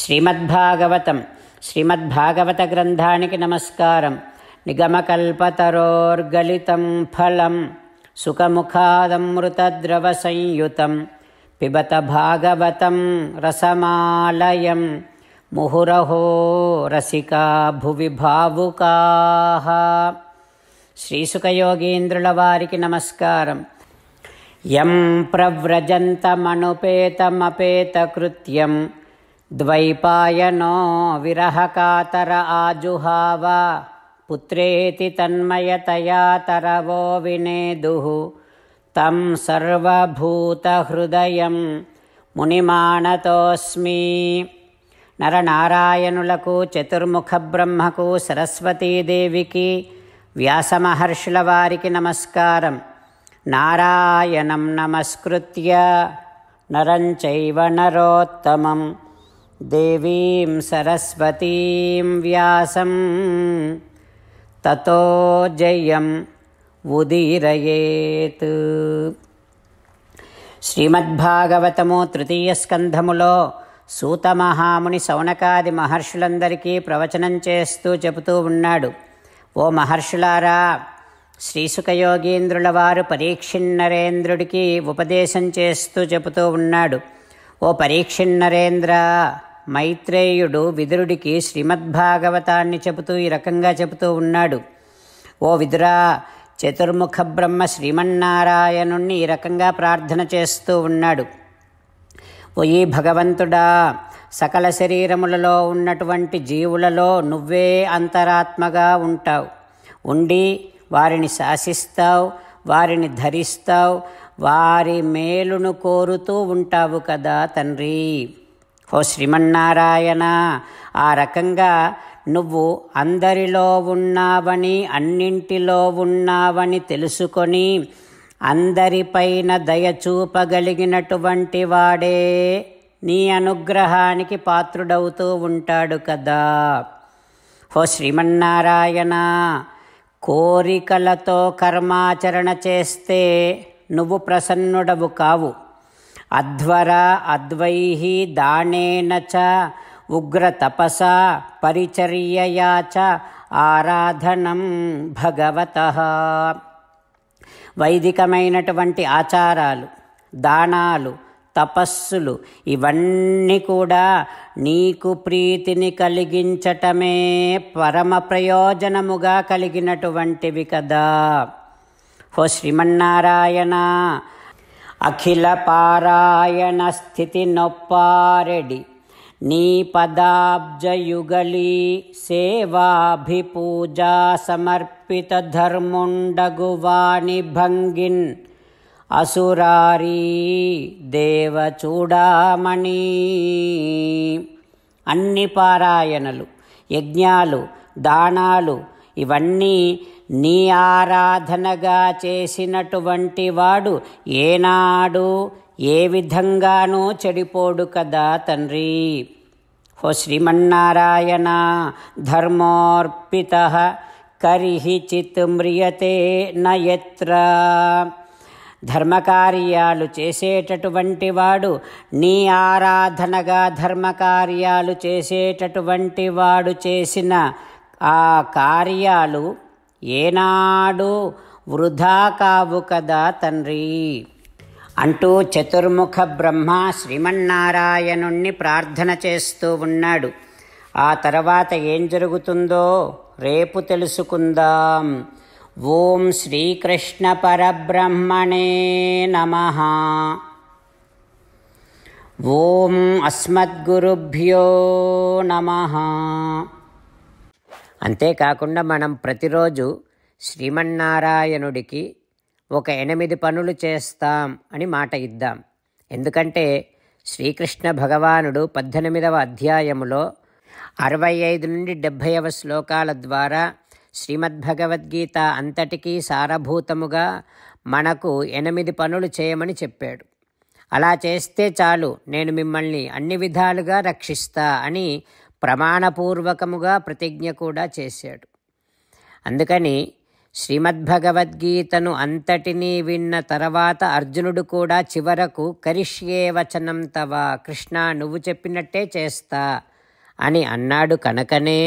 శ్రీమద్భాగవతం శ్రీమద్భాగవత గ్రంథానికి నమస్కారం. నిగమకల్పతరోర్గలితం ఫలం సుఖముఖాదమృతద్రవ సంయుతం పిబత భాగవతం రసమాలయం ముహురహో రసికా భువి భావుకాః. శ్రీసుఖయోగీంద్రుల వారికి నమస్కారం. యం ప్రవ్రజంతమనుపేతమపేతకృత్యం ద్వైపాయనో విరహకాతర ఆజుహావ పుత్రేతి తన్మయతయా తరవో వినేదుః తం సర్వభూతహృదయం మునిమానతోస్మి. నరనారాయణులకు, చతుర్ముఖ బ్రహ్మకు, సరస్వతీదేవికి, వ్యాసమహర్షుల వారికి నమస్కారం. నారాయణం నమస్కృత్య నరం చైవ నరోత్తమం దేవీం సరస్వతీం వ్యాసం తతో జయం ఉదీరయేత్. శ్రీమద్భాగవతము తృతీయ స్కంధములో సూత మహాముని శౌనకాది మహర్షులందరికీ ప్రవచనం చేస్తూ చెబుతూ ఉన్నాడు. ఓ మహర్షులారా, శ్రీసుఖయోగీంద్రుల వారు పరీక్షిన్నరేంద్రుడికి ఉపదేశం చేస్తూ చెబుతూ ఉన్నాడు. ఓ పరీక్షిన్నరేంద్ర, మైత్రేయుడు విదురుడికి శ్రీమద్భాగవతాన్ని చెబుతూ ఈ రకంగా చెబుతూ ఉన్నాడు. ఓ విదురా, చతుర్ముఖ బ్రహ్మ శ్రీమన్నారాయణుణ్ణి ఈ రకంగా ప్రార్థన చేస్తూ ఉన్నాడు. ఓ ఈ భగవంతుడా, సకల శరీరములలో ఉన్నటువంటి జీవులలో నువ్వే అంతరాత్మగా ఉంటావు. ఉండి వారిని శాసిస్తావు, వారిని ధరిస్తావు, వారి మేలును కోరుతూ ఉంటావు కదా తండ్రి. ఓ శ్రీమన్నారాయణ, ఆ రకంగా నువ్వు అందరిలో ఉన్నావని, అన్నింటిలో ఉన్నావని తెలుసుకొని అందరిపైన దయ చూపగలిగినటువంటి వాడే నీ అనుగ్రహానికి పాత్రుడవుతూ ఉంటాడు కదా. ఓ శ్రీమన్నారాయణ, కోరికలతో కర్మాచరణ చేస్తే నువ్వు ప్రసన్నుడవు కావు. అధ్వర అద్వైహి దానేన చ ఉగ్ర తపసా పరిచర్యయా చ ఆరాధనం భగవతః. వైదికమైనటువంటి ఆచారాలు, దానాలు, తపస్సులు ఇవన్నీ కూడా నీకు ప్రీతిని కలిగించటమే పరమ ప్రయోజనముగా కలిగినటువంటివి కదా. ఓ శ్రీమన్నారాయణ, అఖిల పారాయణ స్థితి నొప్పారెడి నీ పదాబ్జయుగళీ సేవాభిపూజా సమర్పిత ధర్ముండగువాని భంగిన్ అసురారీ దేవ చూడామణి. అన్ని పారాయణలు, యజ్ఞాలు, దానాలు ఇవన్నీ నీ ఆరాధనగా చేసినటువంటి వాడు ఏనాడు ఏ విధంగానూ చెడిపోడు కదా తండ్రి. ఓ శ్రీమన్నారాయణ, ధర్మోర్పితః కరిహి చిత్ మ్రియతే నయత్ర. ధర్మకార్యాలు చేసేటటువంటి వాడు, నీ ఆరాధనగా ధర్మకార్యాలు చేసేటటువంటి వాడు చేసిన ఆ కార్యాలు ఏనాడు వృధా కావు కదా తండ్రి అంటూ చతుర్ముఖ బ్రహ్మ శ్రీమన్నారాయణుణ్ణి ప్రార్థన చేస్తూ ఉన్నాడు. ఆ తర్వాత ఏం జరుగుతుందో రేపు తెలుసుకుందాం. ఓం శ్రీకృష్ణ పరబ్రహ్మణే నమః. ఓం అస్మద్గురుభ్యో నమః. అంతేకాకుండా మనం ప్రతిరోజు శ్రీమన్నారాయణుడికి ఒక 8 పనులు చేస్తాం అని మాట ఇద్దాం. ఎందుకంటే శ్రీకృష్ణ భగవానుడు 18వ అధ్యాయములో 65 నుండి 70వ శ్లోకాల ద్వారా శ్రీమద్భగవద్గీత అంతటికీ సారభూతముగా మనకు 8 పనులు చేయమని చెప్పాడు. అలా చేస్తే చాలు, నేను మిమ్మల్ని అన్ని విధాలుగా రక్షిస్తా అని ప్రమాణపూర్వకముగా ప్రతిజ్ఞ కూడా చేశాడు. అందుకని శ్రీమద్భగవద్గీతను అంతటినీ విన్న తర్వాత అర్జునుడు కూడా చివరకు కరిష్యే వచనం తవ, కృష్ణ నువ్వు చెప్పినట్టే చేస్తా అని అన్నాడు కనుకనే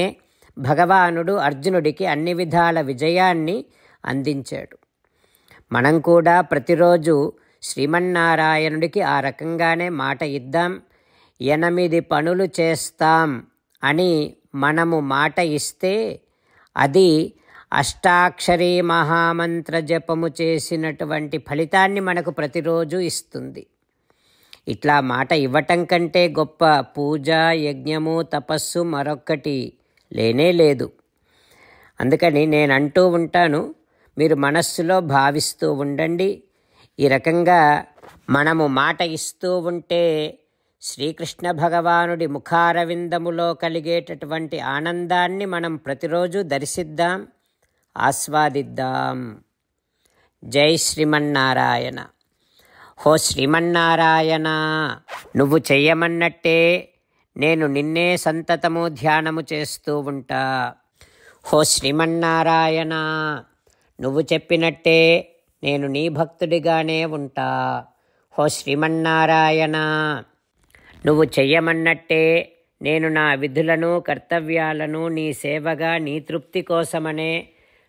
భగవానుడు అర్జునుడికి అన్ని విధాల విజయాన్ని అందించాడు. మనం కూడా ప్రతిరోజు శ్రీమన్నారాయణుడికి ఆ రకంగానే మాట ఇద్దాం. 8 పనులు చేస్తాం అని మనము మాట ఇస్తే అది అష్టాక్షరీ మహామంత్ర జపము చేసినటువంటి ఫలితాన్ని మనకు ప్రతిరోజు ఇస్తుంది. ఇట్లా మాట ఇవ్వటం కంటే గొప్ప పూజ, యజ్ఞము, తపస్సు మరొక్కటి లేనే లేదు. అందుకని నేను అంటూ ఉంటాను, మీరు మనస్సులో భావిస్తూ ఉండండి. ఈ రకంగా మనము మాట ఇస్తూ ఉంటే శ్రీకృష్ణ భగవానుడి ముఖారవిందములో కలిగేటటువంటి ఆనందాన్ని మనం ప్రతిరోజు దర్శిద్దాం, ఆస్వాదిద్దాం. జై శ్రీమన్నారాయణ. హో శ్రీమన్నారాయణ, నువ్వు చెయ్యమన్నట్టే నేను నిన్నే సంతతము ధ్యానము చేస్తూ ఉంటా. హో శ్రీమన్నారాయణ, నువ్వు చెప్పినట్టే నేను నీ భక్తుడిగానే ఉంటా. హో శ్రీమన్నారాయణ, నువ్వు చెయ్యమన్నట్టే నేను నా విధులను, కర్తవ్యాలను నీ సేవగా, నీ తృప్తి కోసమనే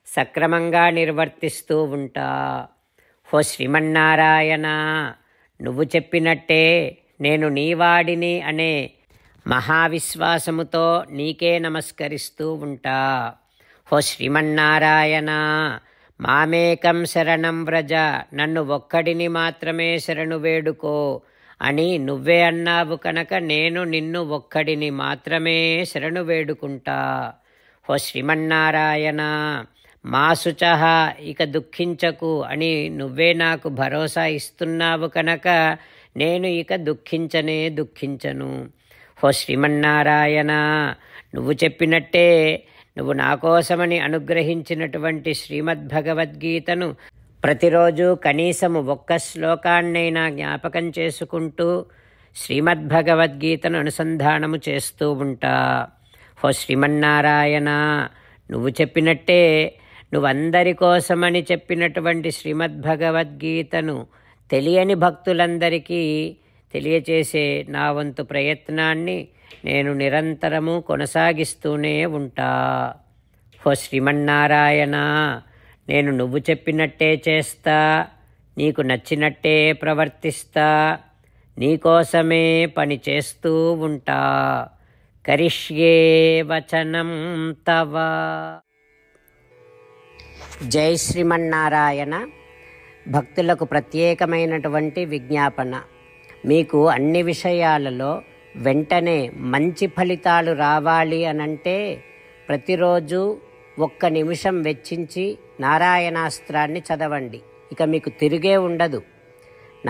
సక్రమంగా నిర్వర్తిస్తూ ఉంటా. హో శ్రీమన్నారాయణ, నువ్వు చెప్పినట్టే నేను నీవాడిని అనే మహావిశ్వాసముతో నీకే నమస్కరిస్తూ ఉంటా. హో శ్రీమన్నారాయణ, మామేకం శరణం వ్రజ, నన్ను ఒక్కడిని మాత్రమే శరణు వేడుకో అని నువ్వే అన్నావు కనుక నేను నిన్ను ఒక్కడిని మాత్రమే శరణు వేడుకుంటా. హో శ్రీమన్నారాయణ, మా శుచః, ఇక దుఃఖించకు అని నువ్వే నాకు భరోసా ఇస్తున్నావు కనుక నేను ఇక దుఃఖించను. హో శ్రీమన్నారాయణ, నువ్వు చెప్పినట్టే నువ్వు నా కోసమని అనుగ్రహించినటువంటి శ్రీమద్భగవద్గీతను ప్రతిరోజు కనీసము 1 శ్లోకాన్నైనా జ్ఞాపకం చేసుకుంటూ శ్రీమద్భగవద్గీతను అనుసంధానము చేస్తూ ఉంటా. హో శ్రీమన్నారాయణ, నువ్వు చెప్పినట్టే నువ్వందరి కోసమని చెప్పినటువంటి శ్రీమద్భగవద్గీతను తెలియని భక్తులందరికీ తెలియచేసే నా వంతు ప్రయత్నాన్ని నేను నిరంతరము కొనసాగిస్తూనే ఉంటా. హో శ్రీమన్నారాయణ, నేను నువ్వు చెప్పినట్టే చేస్తా, నీకు నచ్చినట్టే ప్రవర్తిస్తా, నీకోసమే పని చేస్తూ ఉంటా. కరిష్యే వచనం తవ. జై శ్రీమన్నారాయణ. భక్తులకు ప్రత్యేకమైనటువంటి విజ్ఞాపన. మీకు అన్ని విషయాలలో వెంటనే మంచి ఫలితాలు రావాలి అనంటే ప్రతిరోజు 1 నిమిషం వెచ్చించి నారాయణాస్త్రాన్ని చదవండి. ఇక మీకు తిరిగే ఉండదు.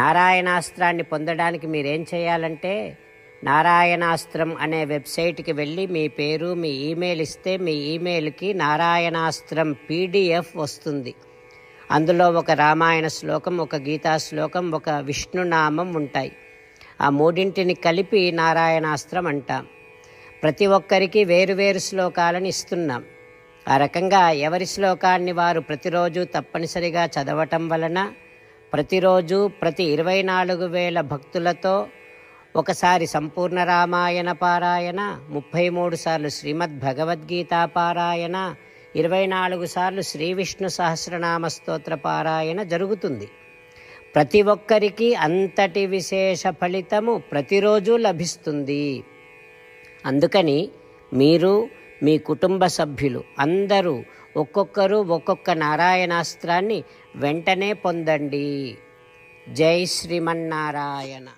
నారాయణాస్త్రాన్ని పొందడానికి మీరేం చేయాలంటే నారాయణాస్త్రం అనే వెబ్సైట్కి వెళ్ళి మీ పేరు, మీ ఈమెయిల్ ఇస్తే మీ ఈమెయిల్కి నారాయణాస్త్రం PDF వస్తుంది. అందులో ఒక రామాయణ శ్లోకం, ఒక గీతా శ్లోకం, ఒక విష్ణునామం ఉంటాయి. ఆ 3ంటిని కలిపి నారాయణాస్త్రం అంటాం. ప్రతి ఒక్కరికి వేరువేరు శ్లోకాలను ఇస్తున్నాం. ఆ రకంగా ఎవరి శ్లోకాన్ని వారు ప్రతిరోజు తప్పనిసరిగా చదవటం వలన ప్రతిరోజు ప్రతి 24,000 భక్తులతో ఒకసారి సంపూర్ణ రామాయణ పారాయణ, 33 సార్లు శ్రీమద్భగవద్గీత పారాయణ, 24 సార్లు శ్రీ విష్ణు సహస్రనామ స్తోత్ర పారాయణ జరుగుతుంది. ప్రతి ఒక్కరికి అంతటి విశేష ఫలితము ప్రతిరోజు లభిస్తుంది. అందుకని మీరు, మీ కుటుంబ సభ్యులు అందరూ ఒక్కొక్కరు ఒక్కొక్క నారాయణాస్త్రాన్ని వెంటనే పొందండి. జై శ్రీమన్నారాయణ.